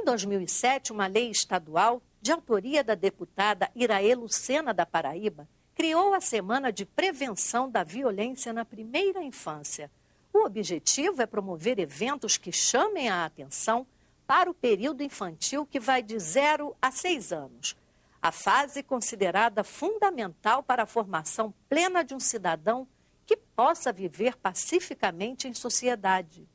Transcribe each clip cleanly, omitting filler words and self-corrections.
Em 2007, uma lei estadual, de autoria da deputada Iraê Lucena da Paraíba, criou a Semana de Prevenção da Violência na Primeira Infância. O objetivo é promover eventos que chamem a atenção para o período infantil que vai de 0 a 6 anos. A fase considerada fundamental para a formação plena de um cidadão que possa viver pacificamente em sociedade.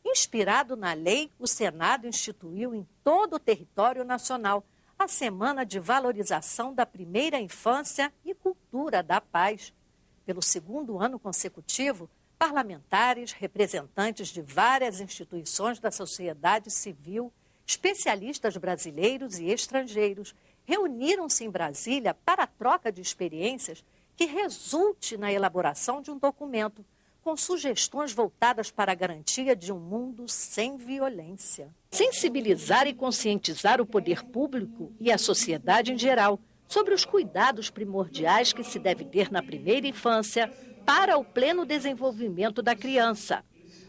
Inspirado na lei, o Senado instituiu em todo o território nacional a Semana de Valorização da Primeira Infância e Cultura da Paz. Pelo segundo ano consecutivo, parlamentares, representantes de várias instituições da sociedade civil, especialistas brasileiros e estrangeiros, reuniram-se em Brasília para a troca de experiências que resulte na elaboração de um documento com sugestões voltadas para a garantia de um mundo sem violência. Sensibilizar e conscientizar o poder público e a sociedade em geral sobre os cuidados primordiais que se deve ter na primeira infância para o pleno desenvolvimento da criança.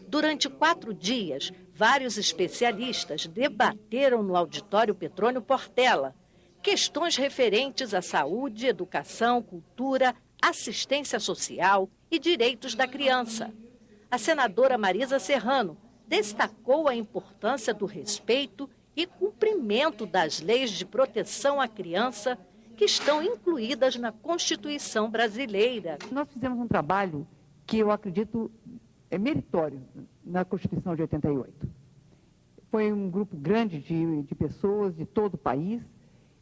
Durante 4 dias, vários especialistas debateram no auditório Petrônio Portela questões referentes à saúde, educação, cultura, assistência social e direitos da criança. A senadora Marisa Serrano destacou a importância do respeito e cumprimento das leis de proteção à criança que estão incluídas na Constituição brasileira. Nós fizemos um trabalho que eu acredito é meritório na Constituição de 88. Foi um grupo grande de pessoas de todo o país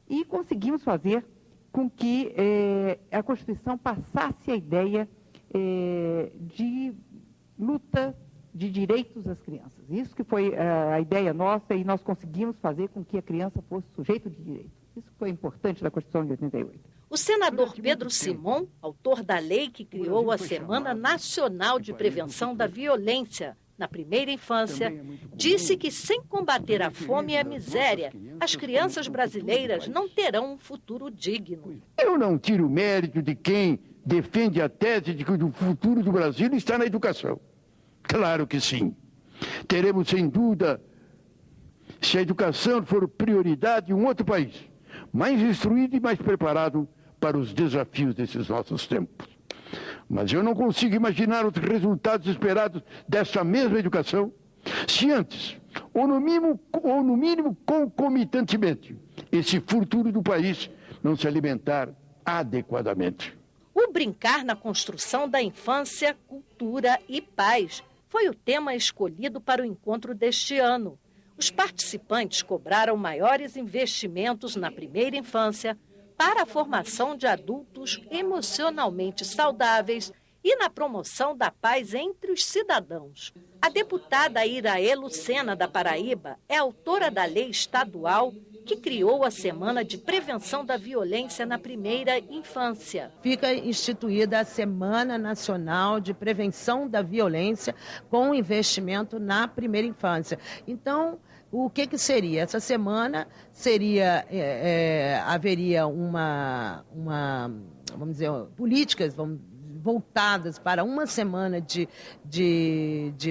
e conseguimos fazer com que a Constituição passasse a ideia de luta de direitos das crianças. Isso que foi a ideia nossa e nós conseguimos fazer com que a criança fosse sujeito de direito. Isso foi importante da Constituição de 88. O senador Pedro Simon, autor da lei que criou a Semana Nacional de Prevenção da Violência na Primeira Infância, disse que sem combater a fome e a miséria, as crianças brasileiras não terão um futuro digno. Eu não tiro mérito de quem defende a tese de que o futuro do Brasil está na educação. Claro que sim. Teremos, sem dúvida, se a educação for prioridade, um outro país, mais instruído e mais preparado para os desafios desses nossos tempos. Mas eu não consigo imaginar os resultados esperados dessa mesma educação se antes, ou no mínimo concomitantemente, esse futuro do país não se alimentar adequadamente. O brincar na construção da infância, cultura e paz foi o tema escolhido para o encontro deste ano. Os participantes cobraram maiores investimentos na primeira infância para a formação de adultos emocionalmente saudáveis e na promoção da paz entre os cidadãos. A deputada Iraê Lucena da Paraíba é autora da lei estadual que criou a Semana de Prevenção da Violência na Primeira Infância. Fica instituída a Semana Nacional de Prevenção da Violência com investimento na primeira infância. Então, o que seria? Essa semana seria, haveria vamos dizer, políticas voltadas para uma semana de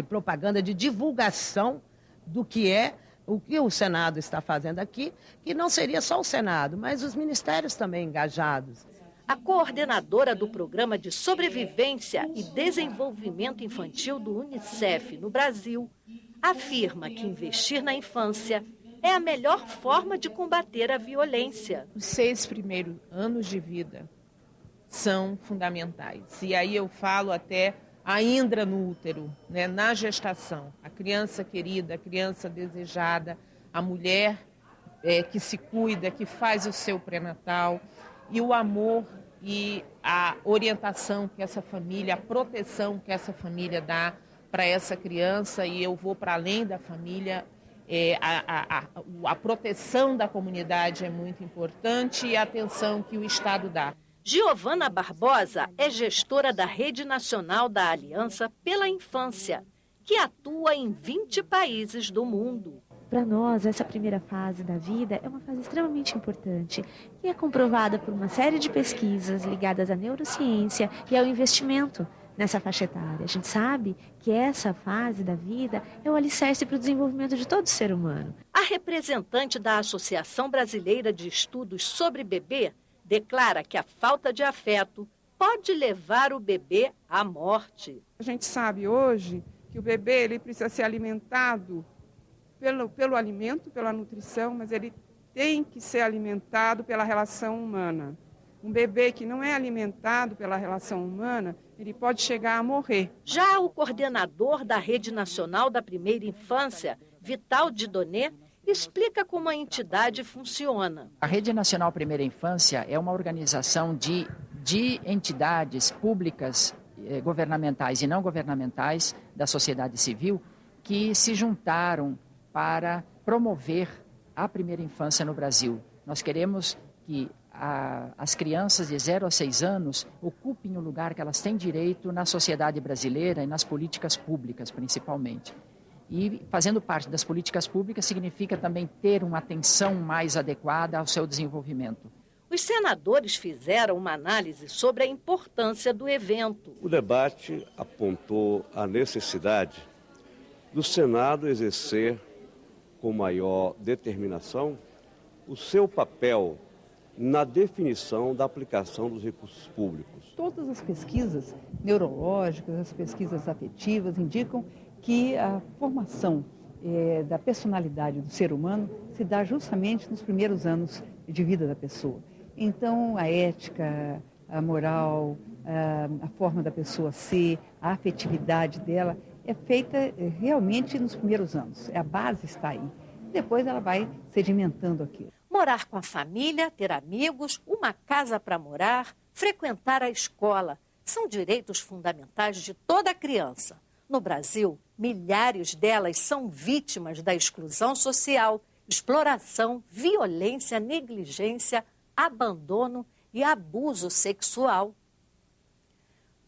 propaganda, de divulgação do que é o que o Senado está fazendo aqui, que não seria só o Senado, mas os ministérios também engajados. A coordenadora do Programa de Sobrevivência e Desenvolvimento Infantil do UNICEF no Brasil afirma que investir na infância é a melhor forma de combater a violência. Os 6 primeiros anos de vida são fundamentais. E aí eu falo até ainda no útero, né, na gestação. A criança querida, a criança desejada, a mulher que se cuida, que faz o seu pré-natal, e o amor e a orientação que essa família, a proteção que essa família dá para essa criança, e eu vou para além da família, a proteção da comunidade é muito importante e a atenção que o Estado dá. Giovana Barbosa é gestora da Rede Nacional da Aliança pela Infância, que atua em 20 países do mundo. Para nós, essa primeira fase da vida é uma fase extremamente importante, que é comprovada por uma série de pesquisas ligadas à neurociência e ao investimento nessa faixa etária. A gente sabe que essa fase da vida é o alicerce para o desenvolvimento de todo ser humano. A representante da Associação Brasileira de Estudos sobre Bebê declara que a falta de afeto pode levar o bebê à morte. A gente sabe hoje que o bebê ele precisa ser alimentado pelo alimento, pela nutrição, mas ele tem que ser alimentado pela relação humana. Um bebê que não é alimentado pela relação humana, ele pode chegar a morrer. Já o coordenador da Rede Nacional da Primeira Infância, Vital Didonê, explica como a entidade funciona. A Rede Nacional Primeira Infância é uma organização de entidades públicas, governamentais e não governamentais da sociedade civil que se juntaram para promover a primeira infância no Brasil. Nós queremos que as crianças de 0 a 6 anos ocupem o lugar que elas têm direito na sociedade brasileira e nas políticas públicas, principalmente. E fazendo parte das políticas públicas significa também ter uma atenção mais adequada ao seu desenvolvimento. Os senadores fizeram uma análise sobre a importância do evento. O debate apontou a necessidade do Senado exercer com maior determinação o seu papel na definição da aplicação dos recursos públicos. Todas as pesquisas neurológicas, as pesquisas afetivas indicam que a formação da personalidade do ser humano se dá justamente nos primeiros anos de vida da pessoa. Então, a ética, a moral, a forma da pessoa ser, a afetividade dela é feita realmente nos primeiros anos. A base está aí. Depois ela vai sedimentando aquilo. Morar com a família, ter amigos, uma casa para morar, frequentar a escola, são direitos fundamentais de toda criança. No Brasil, milhares delas são vítimas da exclusão social, exploração, violência, negligência, abandono e abuso sexual.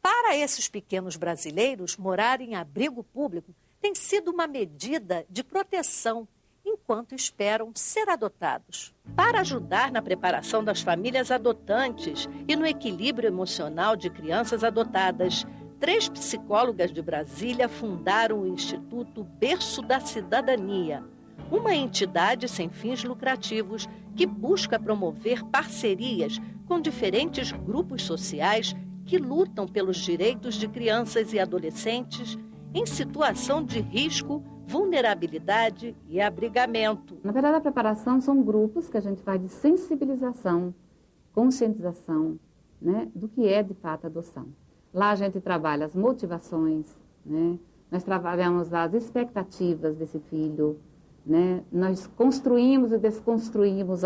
Para esses pequenos brasileiros, morar em abrigo público tem sido uma medida de proteção enquanto esperam ser adotados. Para ajudar na preparação das famílias adotantes e no equilíbrio emocional de crianças adotadas, 3 psicólogas de Brasília fundaram o Instituto Berço da Cidadania, uma entidade sem fins lucrativos que busca promover parcerias com diferentes grupos sociais que lutam pelos direitos de crianças e adolescentes em situação de risco, vulnerabilidade e abrigamento. Na verdade, a preparação são grupos que a gente faz de sensibilização, conscientização, né, do que é de fato a adoção. Lá a gente trabalha as motivações, né, nós trabalhamos as expectativas desse filho, né, nós construímos e desconstruímos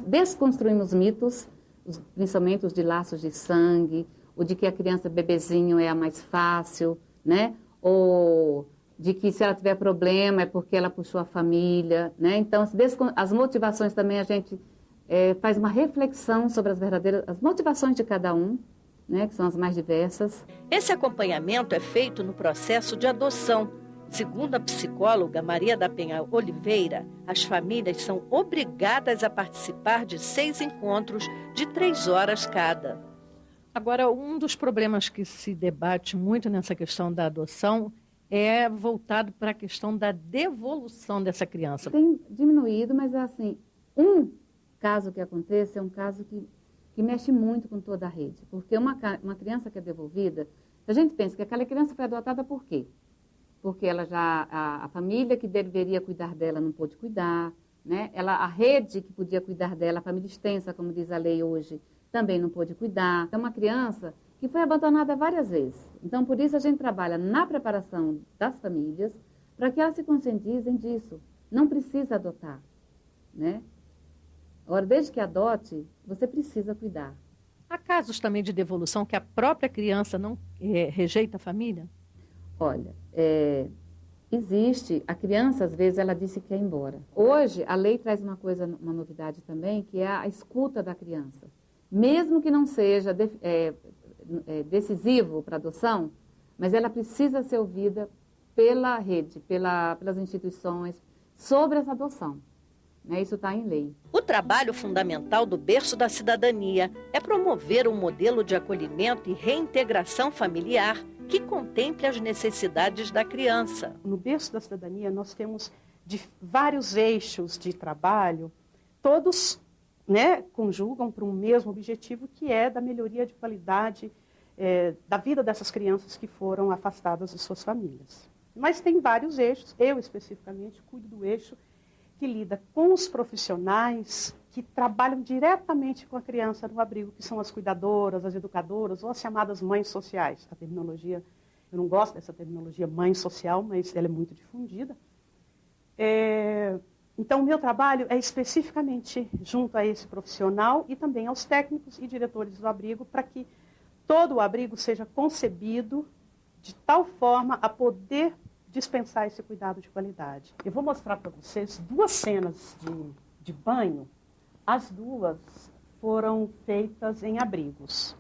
desconstruímos mitos, principalmente os de laços de sangue, o de que a criança bebezinho é a mais fácil, né, ou de que se ela tiver problema é porque ela puxou a família, né? Então, as motivações também a gente faz uma reflexão sobre as motivações de cada um, né? Que são as mais diversas. Esse acompanhamento é feito no processo de adoção. Segundo a psicóloga Maria da Penha Oliveira, as famílias são obrigadas a participar de 6 encontros de 3 horas cada. Agora, um dos problemas que se debate muito nessa questão da adoção é voltado para a questão da devolução dessa criança. Tem diminuído, mas assim, um caso que acontece é um caso que mexe muito com toda a rede. Porque uma criança que é devolvida, a gente pensa que aquela criança foi adotada por quê? Porque ela a família que deveria cuidar dela não pôde cuidar, né? A rede que podia cuidar dela, a família extensa, como diz a lei hoje, também não pôde cuidar. É uma criança que foi abandonada várias vezes. Então, por isso, a gente trabalha na preparação das famílias para que elas se conscientizem disso. Não precisa adotar, né? Agora, desde que adote, você precisa cuidar. Há casos também de devolução que a própria criança não rejeita a família? Olha, existe. A criança, às vezes, ela disse que quer ir embora. Hoje, a lei traz uma novidade também, que é a escuta da criança. Mesmo que não seja decisivo para a adoção, mas ela precisa ser ouvida pela rede, pelas instituições, sobre essa adoção. né? Isso está em lei. O trabalho fundamental do Berço da Cidadania é promover um modelo de acolhimento e reintegração familiar que contemple as necessidades da criança. No Berço da Cidadania, nós temos vários eixos de trabalho, todos, né, conjugam para um mesmo objetivo, que é da melhoria de qualidade da vida dessas crianças que foram afastadas de suas famílias. Mas tem vários eixos, eu especificamente cuido do eixo que lida com os profissionais que trabalham diretamente com a criança no abrigo, que são as cuidadoras, as educadoras ou as chamadas mães sociais. A terminologia, eu não gosto dessa terminologia mãe social, mas ela é muito difundida. Então, o meu trabalho é especificamente junto a esse profissional e também aos técnicos e diretores do abrigo, para que todo o abrigo seja concebido de tal forma a poder dispensar esse cuidado de qualidade. Eu vou mostrar para vocês 2 cenas de banho. As 2 foram feitas em abrigos.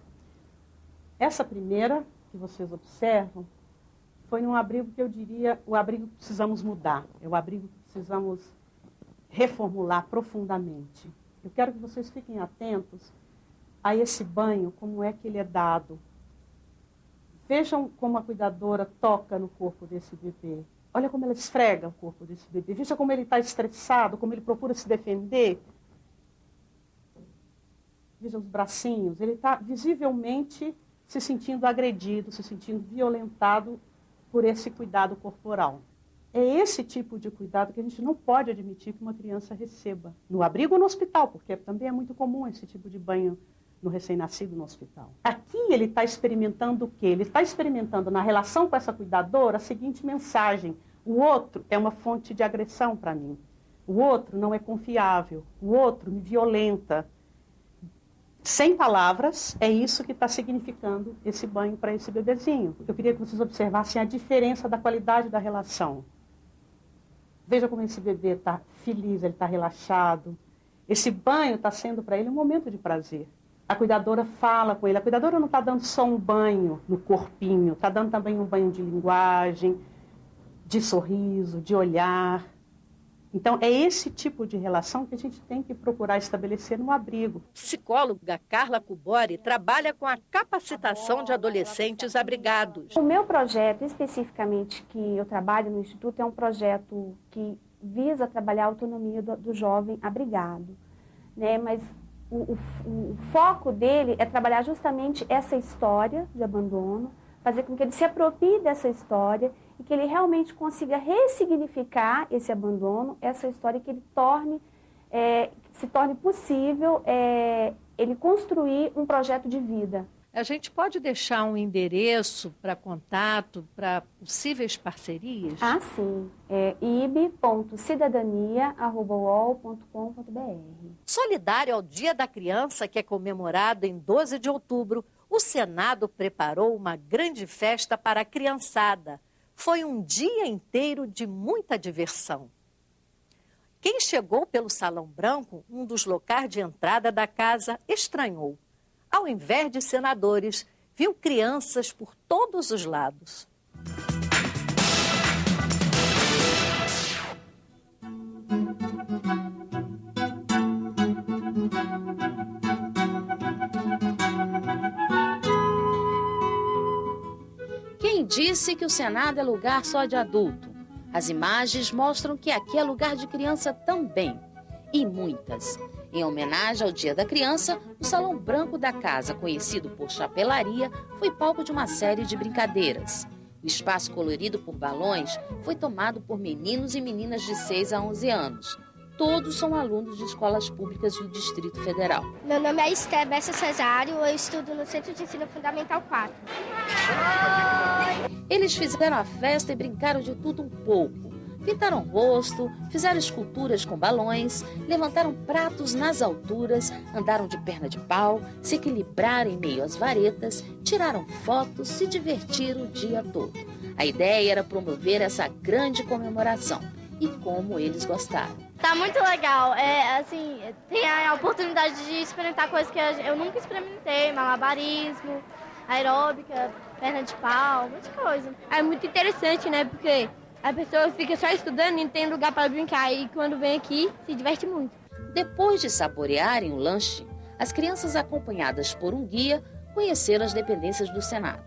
Essa primeira, que vocês observam, foi num abrigo que eu diria o abrigo que precisamos mudar, é o abrigo que precisamos reformular profundamente. Eu quero que vocês fiquem atentos a esse banho, como é que ele é dado. Vejam como a cuidadora toca no corpo desse bebê. Olha como ela esfrega o corpo desse bebê. Veja como ele está estressado, como ele procura se defender. Veja os bracinhos. Ele está visivelmente se sentindo agredido, se sentindo violentado por esse cuidado corporal. É esse tipo de cuidado que a gente não pode admitir que uma criança receba. No abrigo ou no hospital, porque também é muito comum esse tipo de banho no recém-nascido no hospital. Aqui ele está experimentando o quê? Ele está experimentando na relação com essa cuidadora a seguinte mensagem: o outro é uma fonte de agressão para mim. O outro não é confiável. O outro me violenta. Sem palavras, é isso que está significando esse banho para esse bebezinho. Eu queria que vocês observassem a diferença da qualidade da relação. Veja como esse bebê está feliz, ele está relaxado. Esse banho está sendo para ele um momento de prazer. A cuidadora fala com ele. A cuidadora não está dando só um banho no corpinho, está dando também um banho de linguagem, de sorriso, de olhar. Então, é esse tipo de relação que a gente tem que procurar estabelecer no abrigo. A psicóloga Carla Cubori trabalha com a capacitação de adolescentes abrigados. O meu projeto, especificamente, que eu trabalho no Instituto, é um projeto que visa trabalhar a autonomia do jovem abrigado, né? Mas o foco dele é trabalhar justamente essa história de abandono, fazer com que ele se aproprie dessa história e que ele realmente consiga ressignificar esse abandono, essa história, que ele se torne possível ele construir um projeto de vida. A gente pode deixar um endereço para contato, para possíveis parcerias? Ah, sim. É ib.cidadania@uol.com.br. Solidário ao Dia da Criança, que é comemorado em 12 de outubro, o Senado preparou uma grande festa para a criançada. Foi um dia inteiro de muita diversão. Quem chegou pelo Salão Branco, um dos locais de entrada da casa, estranhou. Ao invés de senadores, viu crianças por todos os lados. Quem disse que o Senado é lugar só de adulto? As imagens mostram que aqui é lugar de criança também. E muitas. Em homenagem ao Dia da Criança, o Salão Branco da casa, conhecido por chapelaria, foi palco de uma série de brincadeiras. O espaço colorido por balões foi tomado por meninos e meninas de 6 a 11 anos. Todos são alunos de escolas públicas do Distrito Federal. Meu nome é Esther Bessa Cesário, eu estudo no Centro de Ensino Fundamental 4. Eles fizeram a festa e brincaram de tudo um pouco. Pintaram o rosto, fizeram esculturas com balões, levantaram pratos nas alturas, andaram de perna de pau, se equilibraram em meio às varetas, tiraram fotos, se divertiram o dia todo. A ideia era promover essa grande comemoração. E como eles gostaram. Tá muito legal. Tem a oportunidade de experimentar coisas que eu nunca experimentei, malabarismo, aeróbica, perna de pau, muita coisa. É muito interessante, né? Porque A pessoa fica só estudando e não tem lugar para brincar. E quando vem aqui, se diverte muito. Depois de saborearem o lanche, as crianças acompanhadas por um guia conheceram as dependências do Senado.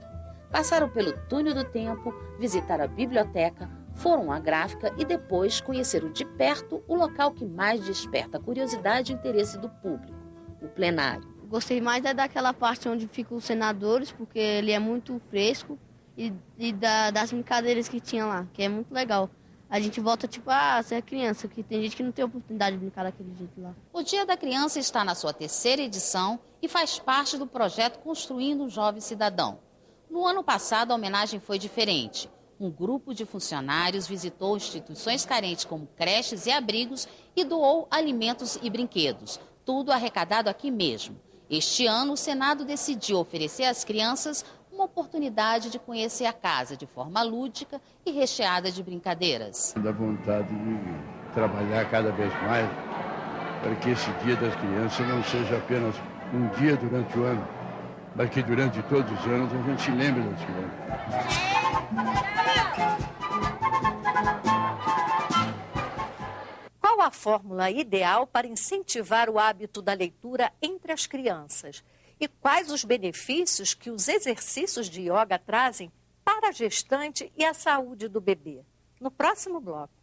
Passaram pelo túnel do tempo, visitaram a biblioteca, foram à gráfica e depois conheceram de perto o local que mais desperta a curiosidade e o interesse do público, o plenário. Gostei mais daquela parte onde ficam os senadores, porque ele é muito fresco, e das brincadeiras que tinha lá, que é muito legal. A gente volta tipo, você é criança, porque tem gente que não tem oportunidade de brincar daquele jeito lá. O Dia da Criança está na sua 3ª edição e faz parte do projeto Construindo um Jovem Cidadão. No ano passado, a homenagem foi diferente. Um grupo de funcionários visitou instituições carentes como creches e abrigos e doou alimentos e brinquedos, tudo arrecadado aqui mesmo. Este ano, o Senado decidiu oferecer às crianças uma oportunidade de conhecer a casa de forma lúdica e recheada de brincadeiras. Dá vontade de trabalhar cada vez mais para que esse Dia das Crianças não seja apenas um dia durante o ano, mas que durante todos os anos a gente se lembre das crianças. Qual a fórmula ideal para incentivar o hábito da leitura entre as crianças? E quais os benefícios que os exercícios de yoga trazem para a gestante e a saúde do bebê? No próximo bloco.